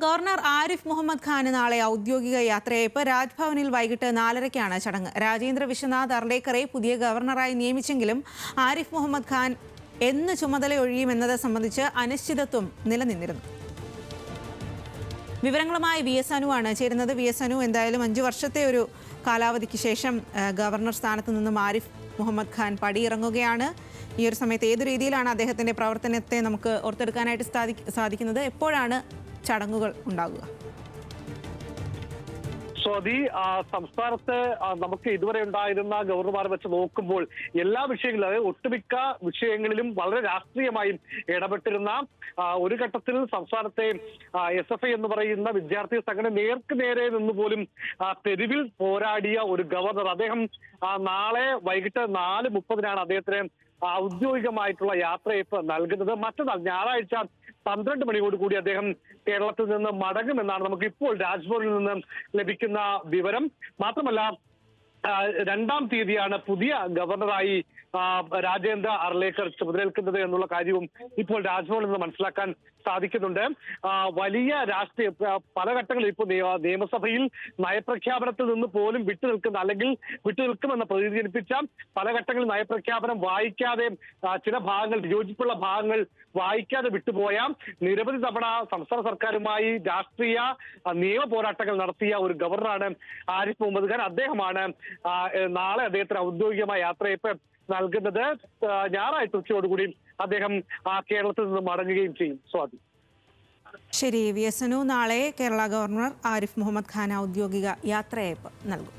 Governor Arif Muhammad Khan നാളെ ഔദ്യോഗിക യാത്രയയപ്പ്. രാജ്ഭവനിൽ വൈകിട്ട് 4:30-ക്കാണ് ചടങ്ങ്. രാജേന്ദ്ര വിശ്വനാഥ് അർലേക്കറെ പുതിയ ഗവർണറായി നിയമിച്ചെങ്കിലും ആരിഫ് മുഹമ്മദ് ഖാൻ എന്ന് ചുമതലയൊഴിയുമെന്നത് സംബന്ധിച്ച് അനിശ്ചിതത്വം നിലനിന്നിരുന്നു. വിവരങ്ങളുമായി VS അനുവാണ് ചേരുന്നത്. VS അനു, എന്തായാലും 5 വർഷത്തെ ഒരു കാലാവധിക്ക് ശേഷം ഗവർണർ സ്ഥാനത്ത് നിന്നും ആരിഫ് മുഹമ്മദ് ഖാൻ പടിയിറങ്ങുകയാണ്. ഈ ഒരു സമയത്ത് ഏതു രീതിയിലാണ് അദ്ദേഹത്തിന്റെ പ്രവർത്തനത്തെ നമുക്ക് ഓർത്തെടുക്കാനായിട്ട് സാധിക്കുന്നത്? എപ്പോഴാണ് ചടങ്ങുകൾ ഉണ്ടാകുക? സ്വാതി, സംസ്ഥാനത്ത് നമുക്ക് ഇതുവരെ ഉണ്ടായിരുന്ന ഗവർണർമാരെ വെച്ച് നോക്കുമ്പോൾ എല്ലാ വിഷയങ്ങളിലും, അതായത് ഒട്ടുമിക്ക വിഷയങ്ങളിലും വളരെ രാഷ്ട്രീയമായും ഇടപെട്ടിരുന്ന ഒരു ഘട്ടത്തിൽ സംസ്ഥാനത്തെ SFI എന്ന് പറയുന്ന വിദ്യാർത്ഥി സംഘടന നേർക്ക് നേരെ നിന്ന് പോലും തെരുവിൽ പോരാടിയ ഒരു ഗവർണർ, അദ്ദേഹം നാളെ വൈകിട്ട് 4:30-നാണ് അദ്ദേഹത്തിന് ഔദ്യോഗികമായിട്ടുള്ള യാത്രയയപ്പ് നൽകുന്നത്. മറ്റന്നാൾ ഞായറാഴ്ച 12 മണിയോടുകൂടി അദ്ദേഹം കേരളത്തിൽ നിന്ന് മടങ്ങുമെന്നാണ് നമുക്ക് ഇപ്പോൾ രാജ്ഭവനിൽ നിന്ന് ലഭിക്കുന്ന വിവരം. മാത്രമല്ല, 2-ാം തീയതിയാണ് പുതിയ ഗവർണറായി രാജേന്ദ്ര അർലേക്കർ ചുമതലയേൽക്കുന്നത് എന്നുള്ള കാര്യവും ഇപ്പോൾ രാജ്ഭവനിൽ നിന്ന് മനസ്സിലാക്കാൻ സാധിക്കുന്നുണ്ട്. വലിയ രാഷ്ട്രീയ പല ഘട്ടങ്ങളിൽ ഇപ്പോൾ നിയമസഭയിൽ നയപ്രഖ്യാപനത്തിൽ നിന്ന് പോലും വിട്ടുനിൽക്കുന്ന, അല്ലെങ്കിൽ വിട്ടുനിൽക്കുമെന്ന് പ്രതിനിധീകരിപ്പിച്ച പല ഘട്ടങ്ങളിൽ നയപ്രഖ്യാപനം വായിക്കാതെ, ചില ഭാഗങ്ങൾ, വിയോജിപ്പുള്ള ഭാഗങ്ങൾ വായിക്കാതെ വിട്ടുപോയ, നിരവധി തവണ സംസ്ഥാന സർക്കാരുമായി രാഷ്ട്രീയ നിയമ പോരാട്ടങ്ങൾ നടത്തിയ ഒരു ഗവർണറാണ് ആരിഫ് മുഹമ്മദ് ഖാൻ. അദ്ദേഹമാണ് നാളെ അദ്ദേഹത്തിന് ഔദ്യോഗികമായ യാത്രയയപ്പ് നൽകുന്നത്. ഞായറാഴ്ച ഉച്ചയോടുകൂടി അദ്ദേഹം കേരളത്തിൽ നിന്ന് മടങ്ങുകയും ചെയ്യും. സ്വാതി. ശരി, VS അനു, നാളെ കേരള ഗവർണർ ആരിഫ് മുഹമ്മദ് ഖാൻ ഔദ്യോഗിക യാത്രയയപ്പ് നൽകും.